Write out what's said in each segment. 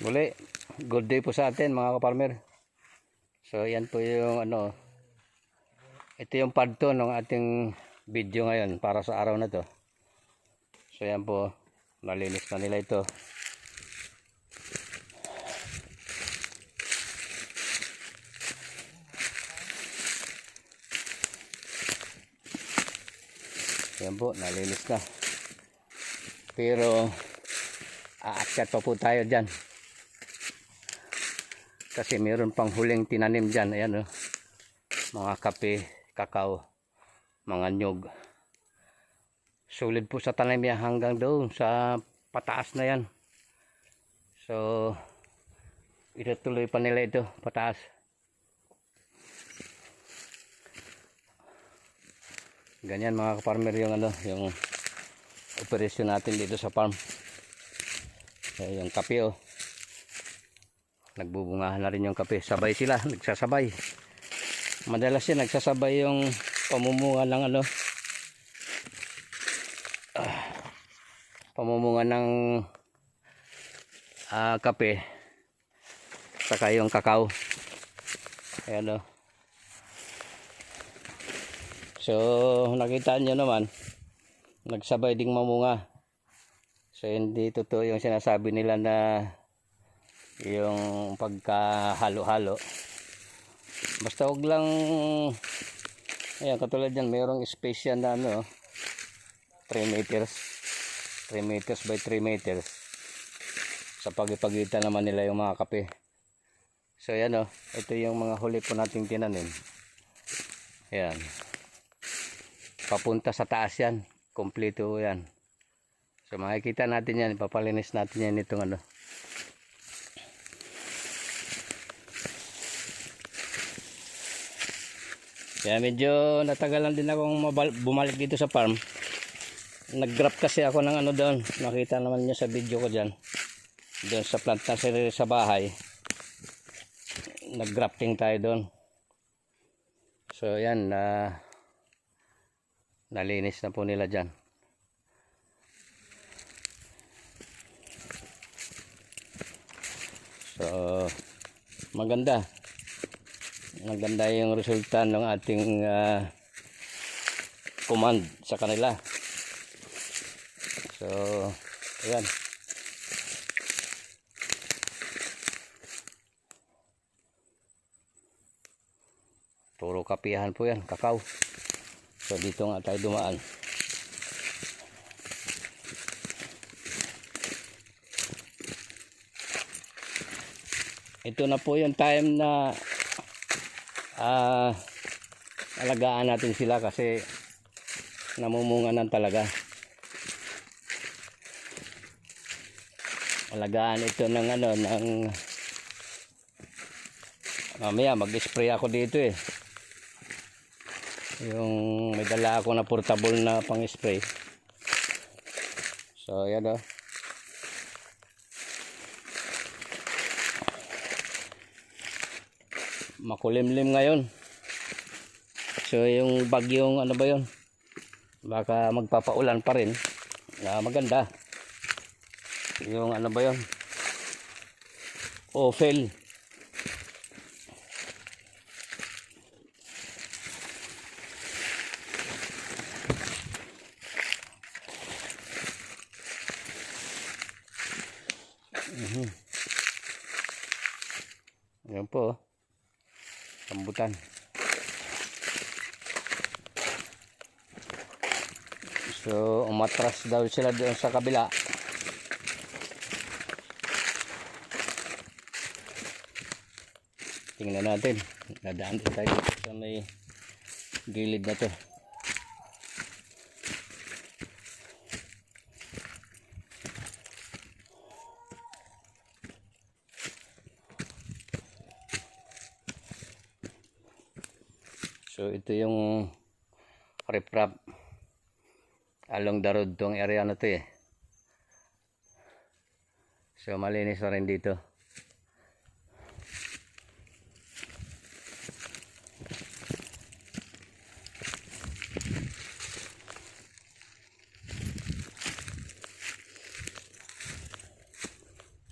Muli, good day po sa atin mga kaparmer. So yan po yung ito yung part 2 ng ating video ngayon para sa araw na to. So yan po, nalinis na nila ito. Yan po, nalinis na. Pero aakyat pa po tayo dyan. Kasi mayroon pang huling tinanim dyan. Ayan o. Mga kape, kakao, mga nyug. Sulit po sa tanim yan hanggang doon sa pataas na yan. So, itutuloy pa nila ito, pataas. Ganyan mga kaparmer yung yung operasyon natin dito sa farm. Yung kape o. Nagbubungahan na rin yung kape. Sabay sila, nagsasabay. Madalas yan, nagsasabay yung pamumunga ng pamumunga ng kape saka yung kakao. Ayan o. So nakita nyo naman, nagsabay ding mamunga. So hindi totoo yung sinasabi nila na yung pagkahalo-halo. Basta wag lang, ayan, katulad yan, mayroong space yan na 3 meters by 3 meters sa pagipagitan naman nila yung mga kape. So yan ito yung mga huli po nating tinanim. Ayan, papunta sa taas yan, kompleto yan. So makikita natin yan, ipapalinis natin yan itong Kaya medyo natagalan din akong bumalik dito sa farm. Nag-grab kasi ako ng doon. Nakita naman niyo sa video ko dyan. Doon sa plant nursery sa bahay. Nag-grafting tayo doon. So yan, nalinis na po nila dyan. So maganda yung resulta ng ating command sa kanila. So ayan, puro kapihan po yan, kakao. So dito nga tayo dumaan. Ito na po yung time na alagaan natin sila kasi namumunga na talaga. Alagaan ito ng mamaya mag-spray ako dito yung may dala ako na portable na pang-spray. So yan makulimlim ngayon. So yung bagyong ba yun, baka magpapaulan pa rin. Maganda yung ba yun, Ophel. Yan po rambutan. So umatras daw sila doon sa kabila. Tingnan natin, nadaan din tayo sa may gilid na to. So ito yung riprap along the road tong area na to So malinis na rin dito.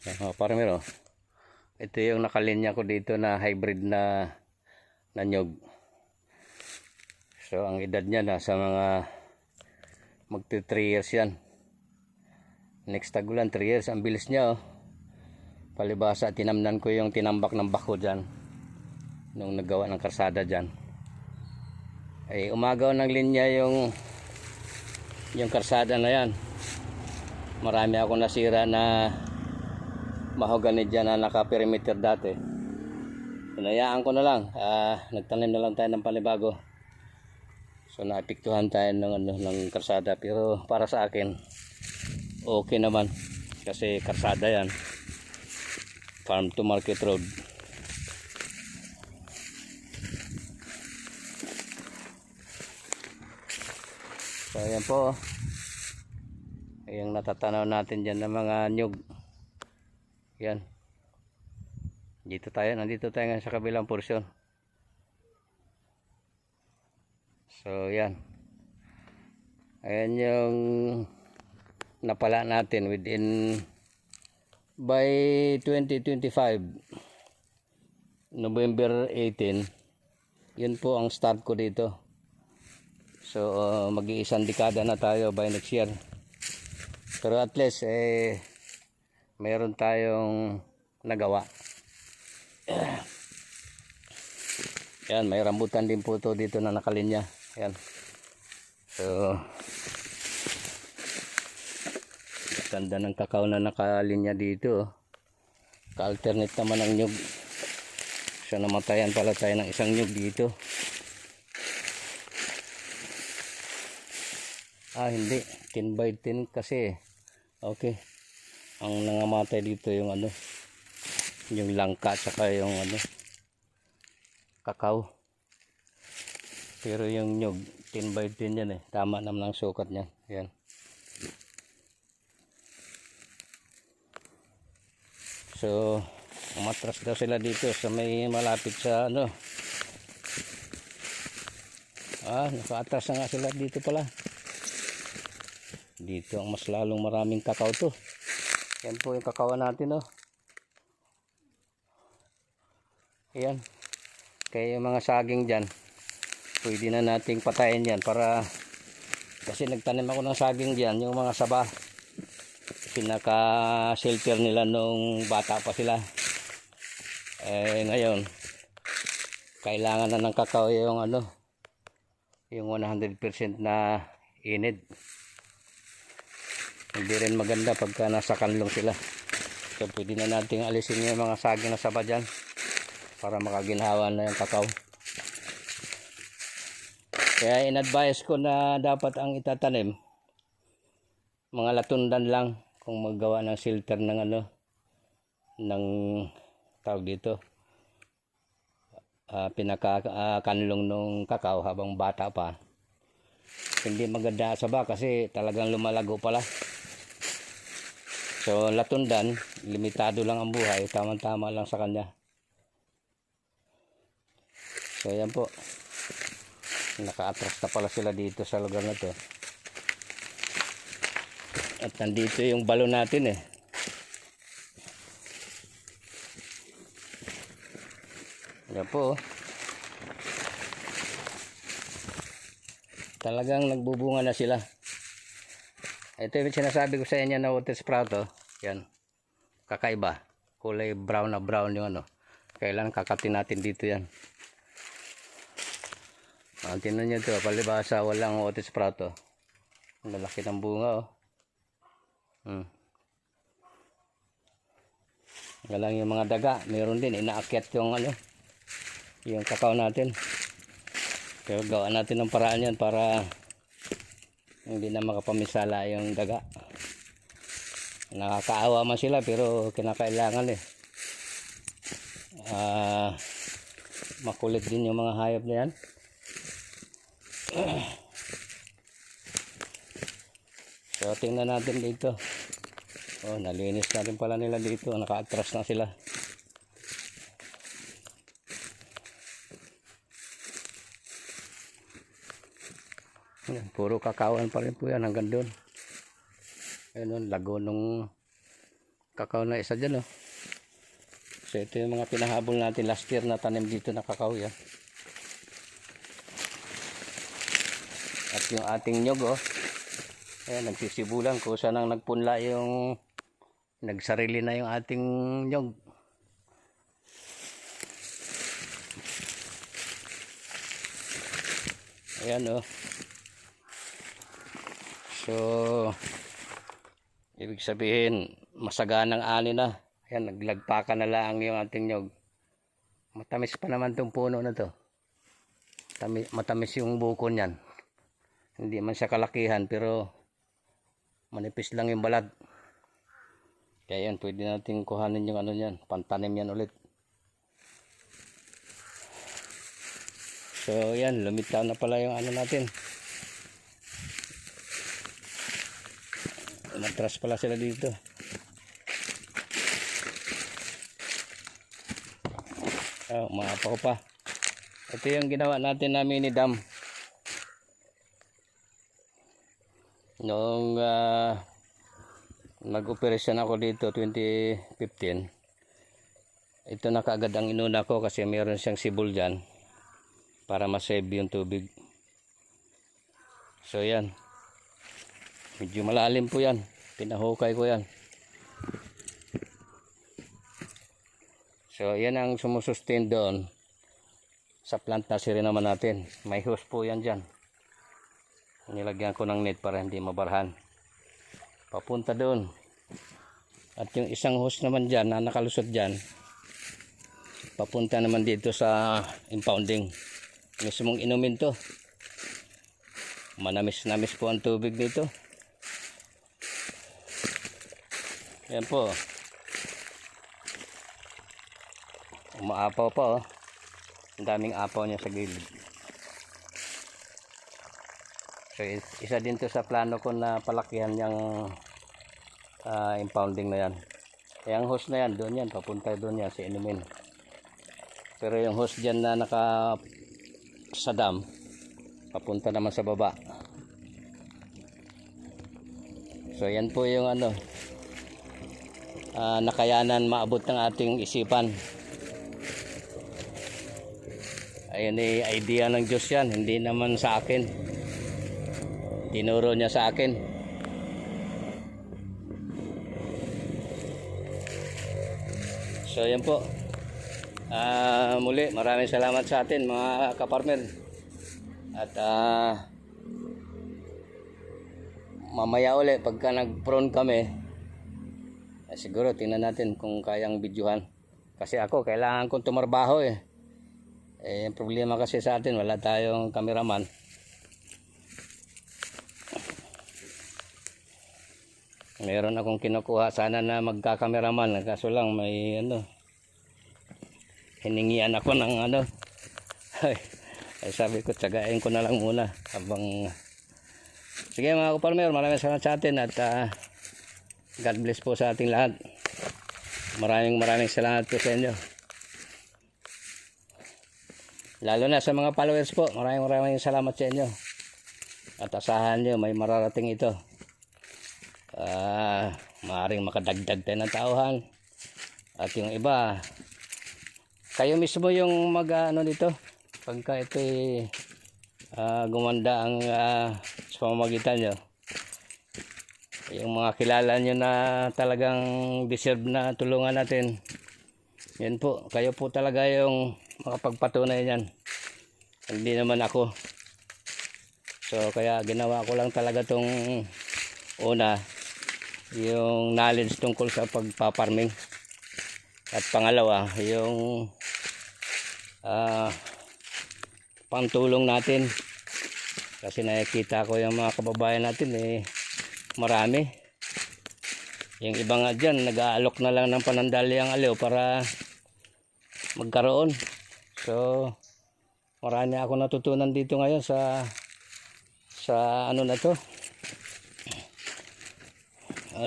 Farmer, oh. Ito yung nakalinya ko dito na hybrid na nyug. So ang edad niya nasa mga magti 3 years yan. Next tagulan 3 years. Ang bilis niya, oh. Palibasa tinamnan ko yung tinambak ng bako dyan nung naggawa ng karsada dyan. Ay umagaw ng linya yung karsada na yan. Marami ako nasira na mahogany dyan na naka-perimeter dati. Hinayaan ko na lang. Nagtanim na lang tayo ng panibago. So naapektuhan tayo ng karsada. Pero para sa akin, okay naman. Kasi karsada yan. Farm to market road. So ayan po. Yung natatanaw natin dyan ng mga nyug. Yan. Nandito tayo sa kabilang porsyon. So yan. Ayan yung napala natin within by 2025 November 18. Yun po ang start ko dito. So mag-iisang dekada na tayo by next year. Pero at least meron tayong nagawa. Yan, may rambutan din po to dito na nakalinya. Yan. So ganda ng kakao na nakalinya dito. Ka-alternate naman ang nyug. So namatayan pala tayo ng isang nyug dito. Hindi 10 by 10 kasi. Okay. Ang nangamatay dito yung yung langka saka yung kakao. Pero yung nyug 10 by 10 yan eh. Tama naman ang sukat niya. Yan. So umatras daw sila dito sa may malapit sa nakaatras na nga sila dito pala. Dito ang mas lalong maraming kakao to. Yan po yung kakao natin, oh. Ayan. Kaya yung mga saging dyan, pwede na nating patayin yan para, kasi nagtanim ako ng saging dyan, yung mga saba, pinaka-shelter nila nung bata pa sila. Ngayon, kailangan na ng kakao yung yung 100% na init. Hindi rin maganda pagka nasa kanlong sila. So pwede na natin alisin yung mga saging na saba dyan para makaginhawa na yung kakao. Kaya in-advise ko na dapat ang itatanim mga latundan lang kung maggawa ng shelter ng ng tawag dito, pinaka-kanlong nung kakao habang bata pa. Hindi maganda saba kasi talagang lumalago pala. So latundan, limitado lang ang buhay, tama-tama lang sa kanya. So yan po, naka-atras na pala sila dito sa lugar na to. At nandito yung balon natin eh. Yan po, talagang nagbubunga na sila. Ito yung sinasabi ko sa inyo na water sprout, oh. Yan, kakaiba, kulay brown na brown yung kailangan kakatin natin dito yan. Tingnan nyo ito, palibasa walang water sprout, oh. Malaki ng bunga, oh. Galang yung mga daga, meron din inaakyat yung yung kakao natin. Pero gawa natin ng paraan yan para hindi na makapamisala yung daga. Nakakaawa man sila pero kinakailangan makulit din yung mga hayop na yan. So tingnan natin dito. Nalinis na rin pala nila dito. Naka-atras na sila. Yan, puro kakawan pa rin po yan hanggang doon. Ayun, lago nung kakao na isa dyan, oh. So ito yung mga pinahabol natin last year na tanim dito na kakao yan. At yung ating nyog, oh. Ayan, nagsisibulan ko saan ang nagpunla yung nagsarili na yung ating nyog. Ayan, oh. So ibig sabihin masaganang ani na. Ayan, naglagpakan na lang yung ating nyog. Matamis pa naman tong puno na to. Matamis yung buko niyan. Hindi man siya kalakihan pero manipis lang yung balat. Kaya yan, pwede natin kuhanin yung ano niyan, pantanim yan ulit. So yan, lumitaw na pala yung ano natin. Matras pala sila dito. Oh, maapaw pa. Ito yung ginawa natin na mini dam. Noong nag-operasyon ako dito 2015. Ito na kaagad ang inuna ko kasi mayroon siyang sibol dyan para ma-save yung tubig. So yan. Medyo malalim po yan. Pinahukay ko yan. So yan ang sumusustain doon sa plant nursery naman natin. May hose po yan dyan. Nilagyan ko ng net para hindi mabarhan. Papunta doon. At yung isang hose naman dyan na nakalusot dyan, papunta naman dito sa impounding. Mismong inumin to. Manamis-namis po ang tubig dito. Yan po. Umaapaw pa, oh. Ang daming apaw niya sa gilid. So isa din to sa plano ko na palakihan yung impounding na yan. Yung hose na yan, doon yan, papunta doon yan sa inumin. Pero yung hose dyan na naka sa dam, papunta naman sa baba. So yan po yung ano, nakayanan maabot ng ating isipan. Ayun ay idea ng Diyos yan, hindi naman sa akin. Tinuro niya sa akin. So yan po. Muli maraming salamat sa atin mga kaparmer. At mamaya uli pagka nag-prone kami, siguro tingnan natin kung kayang videohan. Kasi ako kailangan kong tumarbaho eh. Yung problema kasi sa atin, wala tayong cameraman. Meron akong kinukuha sana na magka-cameraman, kaso lang may ano, hiningian ako ng ano. Ay sabi ko, tsagain ko na lang muna habang. Sige mga kaparmer, maraming salamat sa atin at God bless po sa ating lahat. Maraming salamat po sa inyo. Lalo na sa mga followers po, maraming salamat sa inyo. At asahan nyo, may mararating ito. Maaaring makadagdag tayo ng tauhan. At yung iba, kayo mismo yung mag-ano dito. Pagka ito gumanda ang sa pamamagitan nyo. Yung mga kilala nyo na talagang deserve na tulungan natin. Yan po, kayo po talaga yung makapagpatunay yan. Hindi naman ako. So kaya ginawa ko lang talaga tong una, yung knowledge tungkol sa pagpaparming. At pangalawa, yung pangtulong natin. Kasi nakikita ko yung mga kababayan natin marami. Yung iba nga dyan, nag-aalok na lang ng panandali ang aliw para magkaroon. So marami ako natutunan dito ngayon sa ano na to.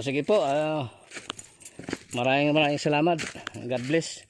Sige po, maraming salamat. God bless.